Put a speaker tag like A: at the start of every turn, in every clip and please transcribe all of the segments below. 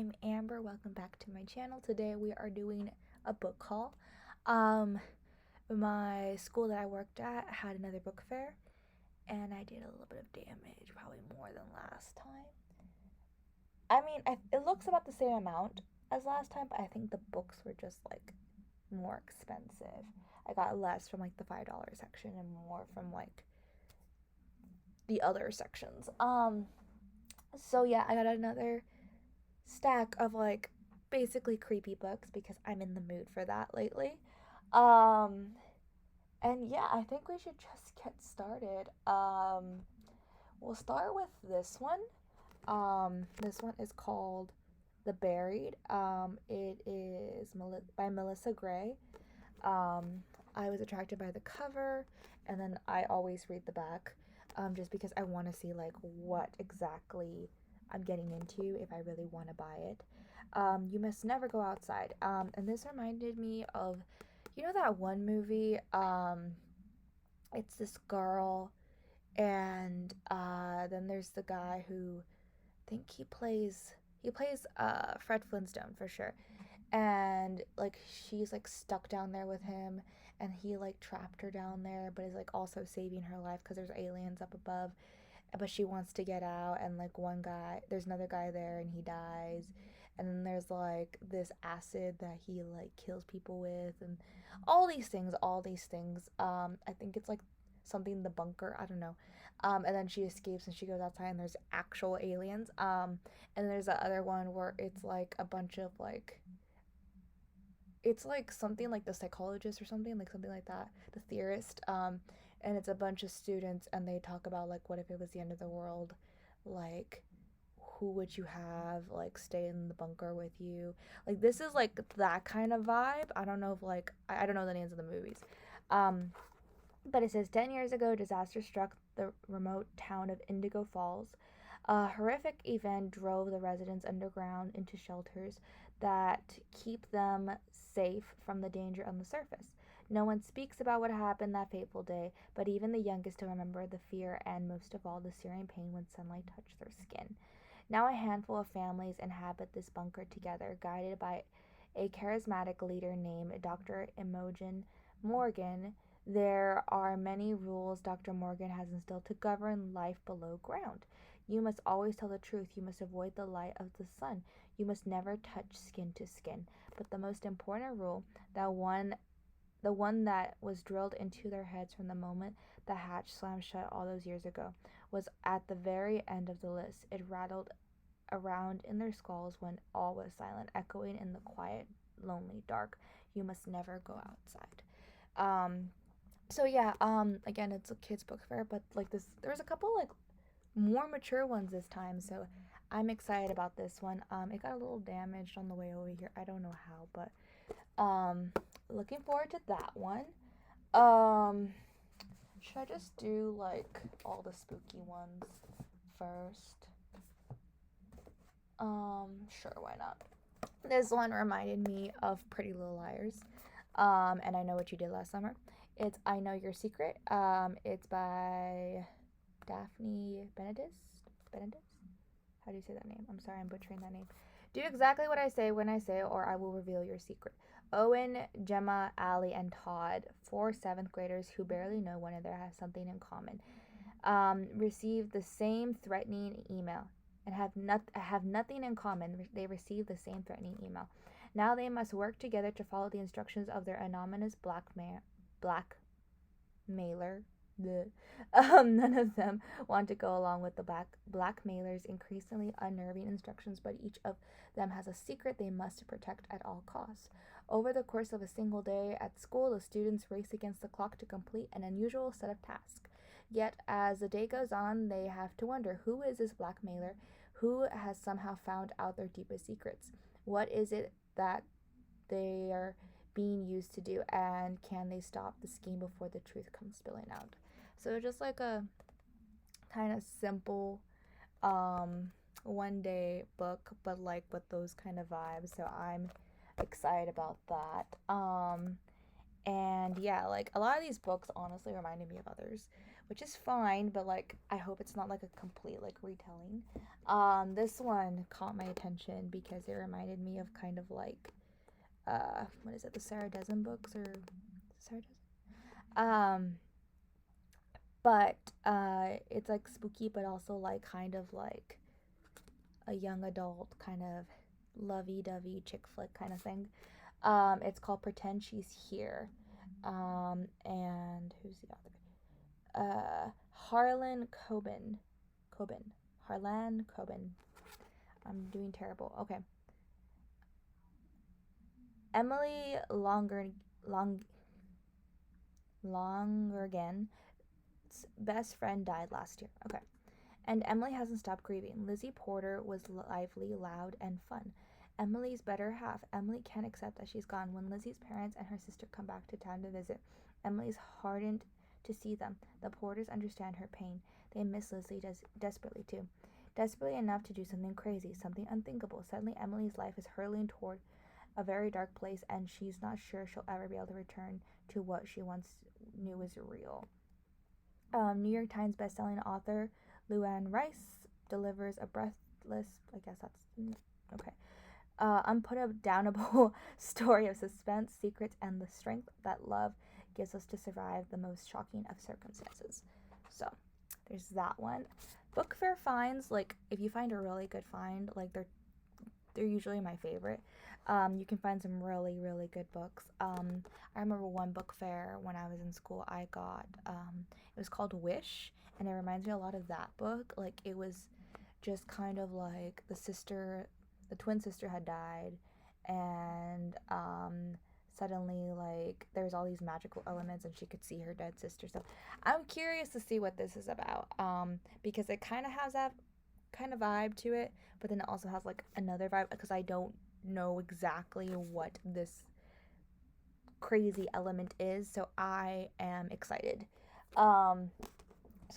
A: I'm Amber. Welcome back to my channel. Today we are doing a book haul. My school that I worked at had another book fair, and I did a little bit of damage, probably more than last time. I mean, it looks about the same amount as last time, but I think the books were just like more expensive. I got less from like the $5 section and more from like the other sections. So yeah, I got another stack of like basically creepy books because I'm in the mood for that lately. Um and yeah, I think we should just get started. We'll start with this one. This one is called The Buried. It is by Melissa Gray. I was attracted by the cover, and then I always read the back, just because I want to see like what exactly I'm getting into if I really want to buy it. You Must Never Go Outside. And this reminded me of, that one movie. It's this girl, and then there's the guy who I think he plays Fred Flintstone for sure, and like she's like stuck down there with him, and he like trapped her down there but is like also saving her life because there's aliens up above, but she wants to get out, and like there's another guy there and he dies, and then there's like this acid that he like kills people with, and all these things. I think it's like something, the bunker, I don't know. And then she escapes and she goes outside and there's actual aliens. And there's the other one where it's like a bunch of like, it's like something like The Psychologist or something like that, The Theorist. And it's a bunch of students and they talk about like, what if it was the end of the world, like who would you have like stay in the bunker with you. Like this is like that kind of vibe. I don't know if like I don't know the names of the movies. But it says 10 years ago, disaster struck the remote town of Indigo Falls. A horrific event drove the residents underground into shelters that keep them safe from the danger on the surface. No one speaks about what happened that fateful day, but even the youngest remember the fear and, most of all, the searing pain when sunlight touched their skin. Now a handful of families inhabit this bunker together, guided by a charismatic leader named Dr. Imogen Morgan. There are many rules Dr. Morgan has instilled to govern life below ground. You must always tell the truth. You must avoid the light of the sun. You must never touch skin to skin. But the most important rule, the one that was drilled into their heads from the moment the hatch slammed shut all those years ago, was at the very end of the list. It rattled around in their skulls when all was silent, echoing in the quiet, lonely dark. You must never go outside. So yeah, again, it's a kids book fair, but like there's a couple like more mature ones this time, so I'm excited about this one. It got a little damaged on the way over here. I don't know how, but looking forward to that one. Um, should I just do like all the spooky ones first? Sure, why not? This one reminded me of Pretty Little Liars. And I Know What You Did Last Summer. It's I Know Your Secret. It's by Daphne Benedis? How do you say that name? I'm sorry, I'm butchering that name. Do exactly what I say when I say it, or I will reveal your secret. Owen, Gemma, Allie, and Todd, 4 seventh graders who barely know one another, have something in common. Receive the same threatening email and have nothing in common. They receive the same threatening email. Now they must work together to follow the instructions of their anonymous blackmailer. None of them want to go along with the blackmailer's increasingly unnerving instructions, but each of them has a secret they must protect at all costs. Over the course of a single day at school, the students race against the clock to complete an unusual set of tasks. Yet, as the day goes on, they have to wonder, who is this blackmailer? Who has somehow found out their deepest secrets? What is it that they are being used to do, and can they stop the scheme before the truth comes spilling out? So just like a kind of simple one day book, but like with those kind of vibes. So I'm excited about that. And yeah, like a lot of these books honestly reminded me of others, which is fine, but like I hope it's not like a complete like retelling. This one caught my attention because it reminded me of kind of like what is it, the Sarah Dessen books or Sarah Dessen? But it's like spooky, but also like kind of like a young adult kind of lovey-dovey chick flick kind of thing. It's called Pretend She's Here. And who's the author? Harlan Coben. Coben. Harlan Coben. I'm doing terrible. Okay. Emily Longergan's best friend died last year. Okay. And Emily hasn't stopped grieving. Lizzie Porter was lively, loud, and fun. Emily's better half. Emily can't accept that she's gone. When Lizzie's parents and her sister come back to town to visit, Emily's hardened to see them. The Porters understand her pain. They miss Lizzie desperately too. Desperately enough to do something crazy, something unthinkable. Suddenly, Emily's life is hurtling toward a very dark place, and she's not sure she'll ever be able to return to what she once knew was real. New York Times bestselling author Luann Rice delivers a breathless, I guess that's okay, unputdownable story of suspense, secrets, and the strength that love gives us to survive the most shocking of circumstances. So, there's that one. Book fair finds, like if you find a really good find, like they're usually my favorite. You can find some really, really good books. I remember one book fair when I was in school. I got it was called Wish, and it reminds me a lot of that book. Like it was just kind of like the twin sister had died, and suddenly like there's all these magical elements, and she could see her dead sister. So I'm curious to see what this is about, because it kind of has that kind of vibe to it, but then it also has like another vibe because I don't know exactly what this crazy element is, so I am excited. So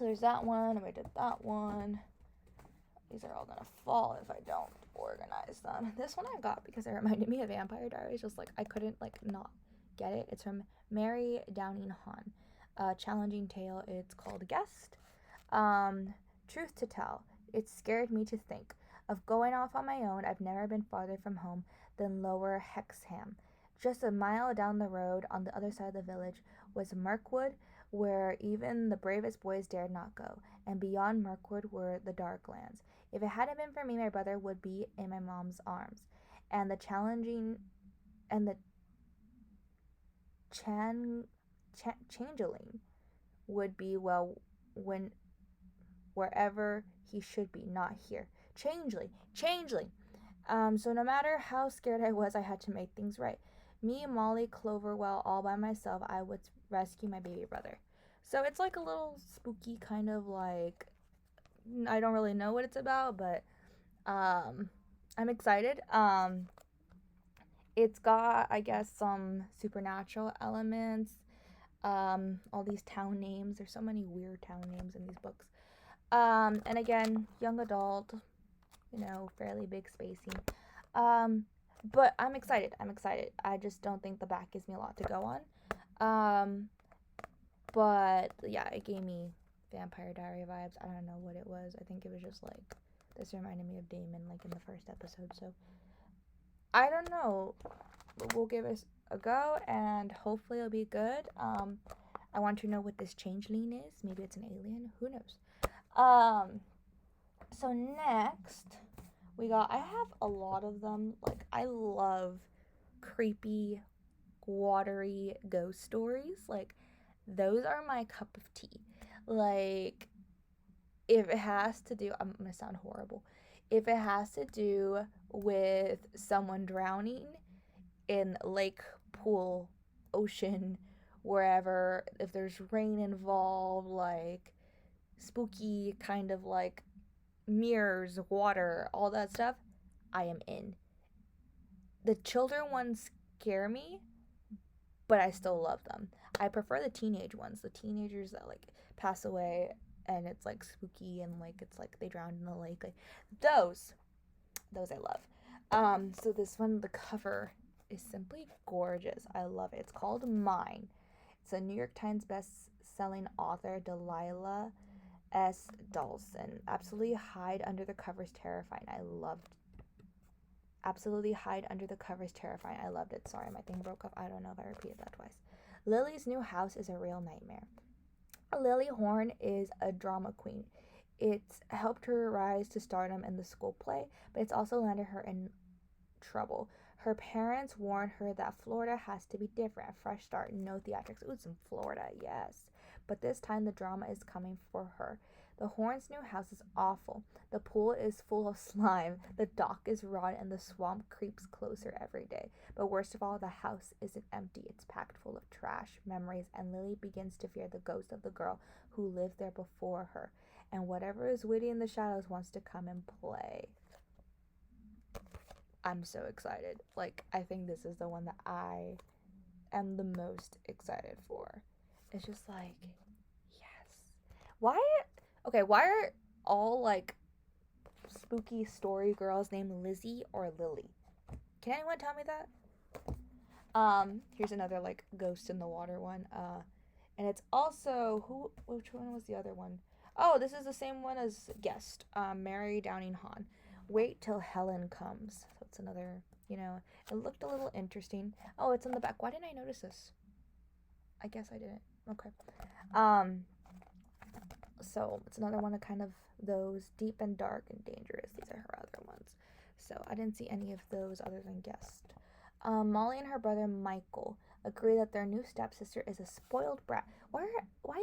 A: there's that one, and we did that one. These are all gonna fall if I don't organize them. This one I got because it reminded me of Vampire Diaries, just like I couldn't like not get it. It's from Mary Downing Hahn. A challenging tale. It's called Guest. Truth to tell, it scared me to think of going off on my own. I've never been farther from home than Lower Hexham. Just a mile down the road, on the other side of the village, was Mirkwood, where even the bravest boys dared not go, and beyond Mirkwood were the dark lands. If it hadn't been for me, my brother would be in my mom's arms, and the challenging and the changeling would be well when wherever he should be, not here. Changeling. So no matter how scared I was, I had to make things right. Me, Molly, Cloverwell, all by myself, I would rescue my baby brother. So it's like a little spooky kind of like, I don't really know what it's about, but I'm excited. It's got, I guess, some supernatural elements. All these town names. There's so many weird town names in these books. And again, young adult, fairly big spacing. But I'm excited. I just don't think the back gives me a lot to go on. But yeah, it gave me Vampire Diary vibes. I don't know what it was. I think it was just like, this reminded me of Damon, like in the first episode. So I don't know. We'll give it a go, and hopefully it'll be good. I want to know what this changeling is. Maybe it's an alien. Who knows? So next I have a lot of them. Like, I love creepy, watery ghost stories. Like, those are my cup of tea. Like, if it has to do, I'm gonna sound horrible. If it has to do with someone drowning in lake, pool, ocean, wherever, if there's rain involved, like spooky kind of like mirrors, water, all that stuff, I am in. The children ones scare me, but I still love them. I prefer the teenage ones, the teenagers that like pass away and it's like spooky and like it's like they drowned in the lake. Like those I love. So this one, the cover is simply gorgeous. I love it. It's called Mine. It's a New York Times best-selling author, Delilah S. Dawson. Absolutely Hide Under the Covers terrifying. I loved Absolutely Hide Under the Covers terrifying. I loved it. Sorry, my thing broke up. I don't know if I repeated that twice. Lily's new house is a real nightmare. Lily Horne is a drama queen. It's helped her rise to stardom in the school play, but it's also landed her in trouble. Her parents warn her that Florida has to be different, a fresh start, no theatrics. Ooh, some Florida, yes. But this time the drama is coming for her. The Horns' new house is awful. The pool is full of slime, the dock is rotten, and the swamp creeps closer every day. But worst of all, the house isn't empty. It's packed full of trash, memories, and Lily begins to fear the ghost of the girl who lived there before her. And whatever is witty in the shadows wants to come and play. I'm so excited. Like, I think this is the one that I am the most excited for. It's just like, yes. Why are all like spooky story girls named Lizzie or Lily? Can anyone tell me that? Here's another like ghost in the water one. And it's also which one was the other one? Oh, this is the same one as Guest. Mary Downing Hahn. Wait till Helen comes. So it's another, it looked a little interesting. Oh, it's on the back. Why didn't I notice this? I guess I didn't. Okay. So it's another one of kind of those deep and dark and dangerous. These are her other ones. So I didn't see any of those other than Guest. Molly and her brother Michael agree that their new stepsister is a spoiled brat. Why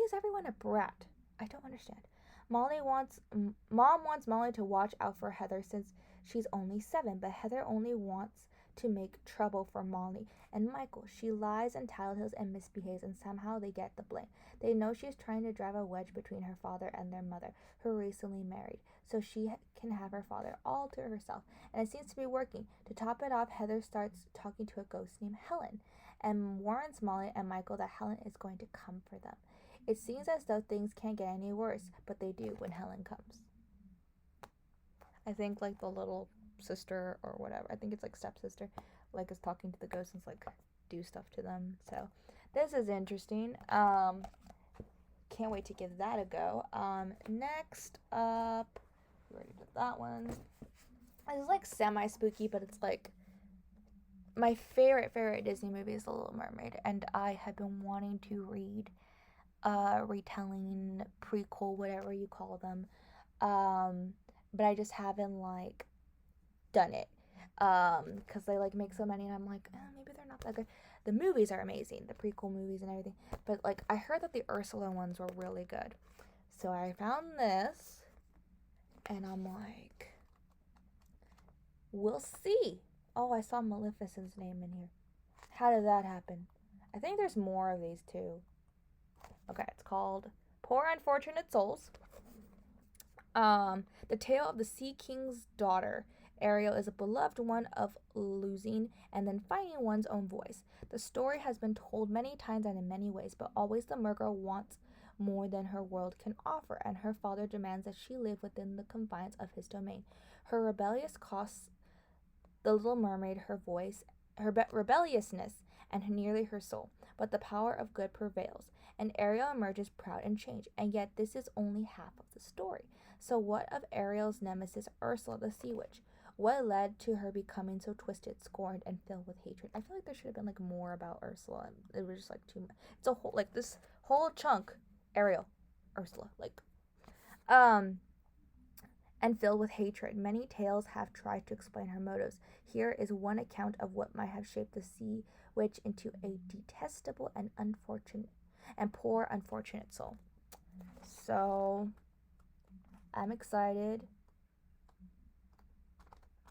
A: is everyone a brat? I don't understand. Mom wants Molly to watch out for Heather since she's only 7, but Heather only wants to make trouble for Molly and Michael. She lies and tattletales and misbehaves, and somehow they get the blame. They know she's trying to drive a wedge between her father and their mother, who recently married, so she can have her father all to herself, and it seems to be working. To top it off, Heather starts talking to a ghost named Helen and warns Molly and Michael that Helen is going to come for them. It seems as though things can't get any worse, but they do when Helen comes. I think like the little sister or whatever, I think it's like stepsister, like is talking to the ghosts and like do stuff to them. So this is interesting. Can't wait to give that a go. Next up, we already did that one. This is like semi-spooky, but it's like my favorite Disney movie is The Little Mermaid, and I have been wanting to read retelling, prequel, whatever you call them, but I just haven't like done it, because they like make so many, and I'm like, maybe they're not that good. The movies are amazing, the prequel movies and everything, but like I heard that the Ursula ones were really good, so I found this, and I'm like, we'll see. Oh, I saw Maleficent's name in here. How did that happen? I think there's more of these too. Okay, it's called Poor Unfortunate Souls. The tale of the Sea King's daughter, Ariel, is a beloved one of losing and then finding one's own voice. The story has been told many times and in many ways, but always the mergirl wants more than her world can offer, and her father demands that she live within the confines of his domain. Her rebellious costs the Little Mermaid her voice, her rebelliousness, and nearly her soul, but the power of good prevails, and Ariel emerges proud and changed, and yet this is only half of the story. So what of Ariel's nemesis Ursula the Sea Witch? What led to her becoming so twisted, scorned, and filled with hatred? I feel like there should have been like more about Ursula. It was just like too much. It's a whole like this whole chunk. Ariel, Ursula, like, and filled with hatred. Many tales have tried to explain her motives. Here is one account of what might have shaped the Sea Witch into a detestable and poor unfortunate soul. So I'm excited.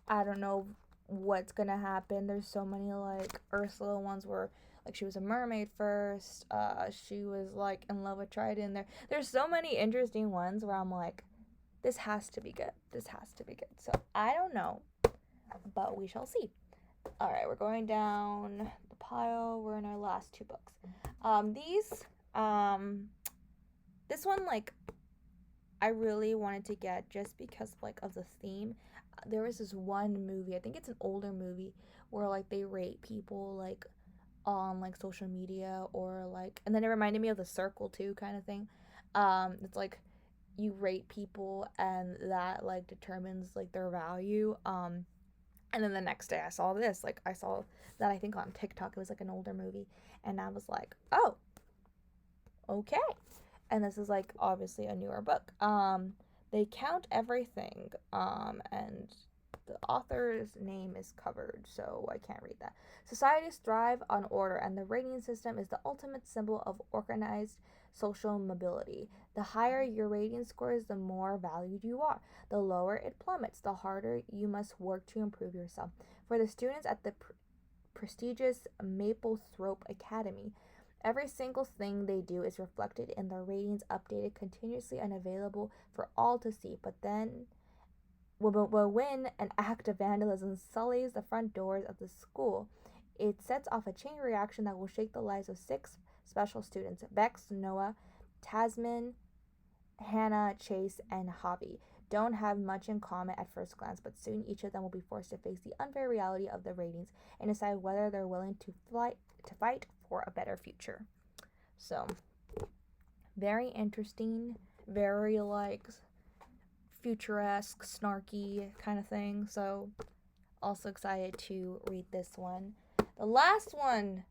A: I don't know what's gonna happen. There's so many like Ursula ones where like she was a mermaid first. She was like in love with Trident. There's so many interesting ones where I'm like, this has to be good. This has to be good. So I don't know, but we shall see. All right, we're going down the pile. We're in our last 2 books. This one, like, I really wanted to get just because, like, of the theme. There was this one movie, I think it's an older movie, where, like, they rape people, like, on like social media, or like, and then it reminded me of the circle too, kind of thing. It's like you rate people and that like determines like their value. And then the next day I saw this, like I saw that, I think on TikTok, it was like an older movie, and I was like, oh, okay. And this is like obviously a newer book. They count everything, and the author's name is covered, so I can't read that. Societies thrive on order, and the rating system is the ultimate symbol of organized social mobility. The higher your rating scores, the more valued you are. The lower it plummets, the harder you must work to improve yourself. For the students at the prestigious Maplethorpe Academy, every single thing they do is reflected in their ratings, updated continuously and available for all to see. But when an act of vandalism sullies the front doors of the school, it sets off a chain reaction that will shake the lives of 6 special students: Bex, Noah, Tasman, Hannah, Chase, and Javi. Don't have much in common at first glance, but soon each of them will be forced to face the unfair reality of the ratings and decide whether they're willing to fight for a better future. So, very interesting, very like futuresque, snarky kind of thing. So, also excited to read this one. The last one,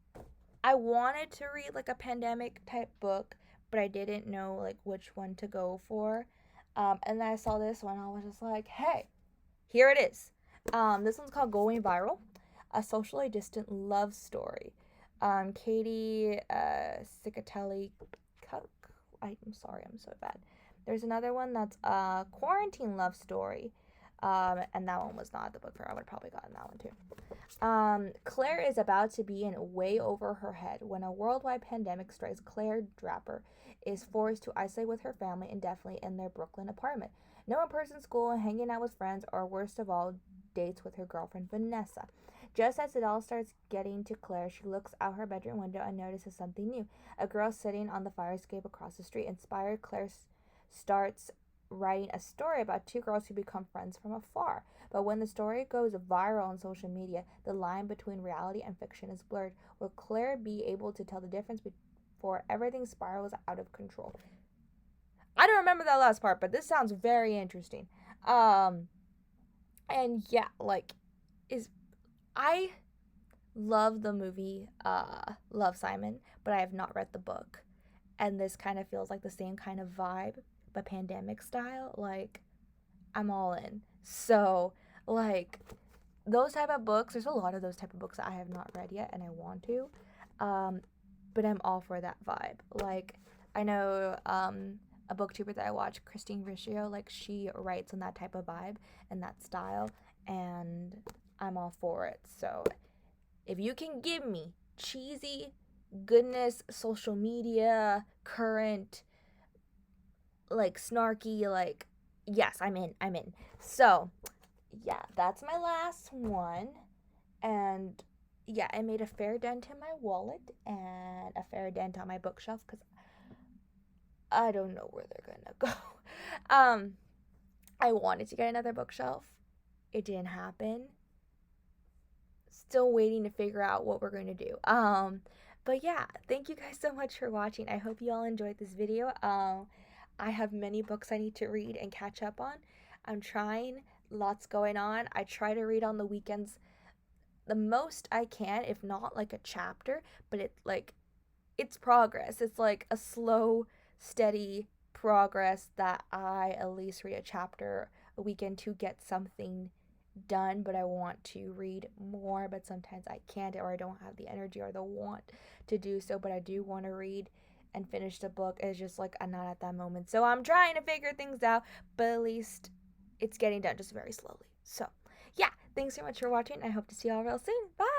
A: I wanted to read like a pandemic type book, but I didn't know like which one to go for. And then I saw this one. I was just like, hey, here it is. This one's called Going Viral, a socially distant love story. Katie Cicatelli Cook. I'm sorry, I'm so bad. There's another one that's a quarantine love story. And that one was not the book fair. I would have probably gotten that one too. Claire is about to be in way over her head when a worldwide pandemic strikes. Claire Draper is forced to isolate with her family indefinitely in their Brooklyn apartment. No in-person school, hanging out with friends, or worst of all, dates with her girlfriend Vanessa. Just as it all starts getting to Claire, she looks out her bedroom window and notices something new. A girl sitting on the fire escape across the street. Inspired, Claire starts writing a story about 2 girls who become friends from afar. But when the story goes viral on social media, the line between reality and fiction is blurred. Will Claire be able to tell the difference before everything spirals out of control? I don't remember that last part, but this sounds very interesting. And yeah, like, I love the movie Love, Simon, but I have not read the book. And this kind of feels like the same kind of vibe, but pandemic style. Like, I'm all in. So, like, those type of books, there's a lot of those type of books that I have not read yet and I want to. But I'm all for that vibe. Like, I know a booktuber that I watch, Christine Riccio, like, she writes in that type of vibe and that style, and I'm all for it. So, if you can give me cheesy goodness, social media, current, like snarky, like, yes, I'm in. So, yeah, that's my last one. And yeah, I made a fair dent in my wallet and a fair dent on my bookshelf because I don't know where they're gonna go. I wanted to get another bookshelf. It didn't happen. Still waiting to figure out what we're going to do. But yeah, thank you guys so much for watching. I hope you all enjoyed this video. I have many books I need to read and catch up on. I'm trying, lots going on. I try to read on the weekends the most I can, if not like a chapter, but it's progress. It's like a slow, steady progress that I at least read a chapter a weekend to get something done. But I want to read more, but sometimes I can't, or I don't have the energy or the want to do so. But I do want to read and finish the book. It's just like I'm not at that moment, so I'm trying to figure things out, but at least it's getting done, just very slowly. So yeah, thanks so much for watching. I hope to see y'all real soon. Bye.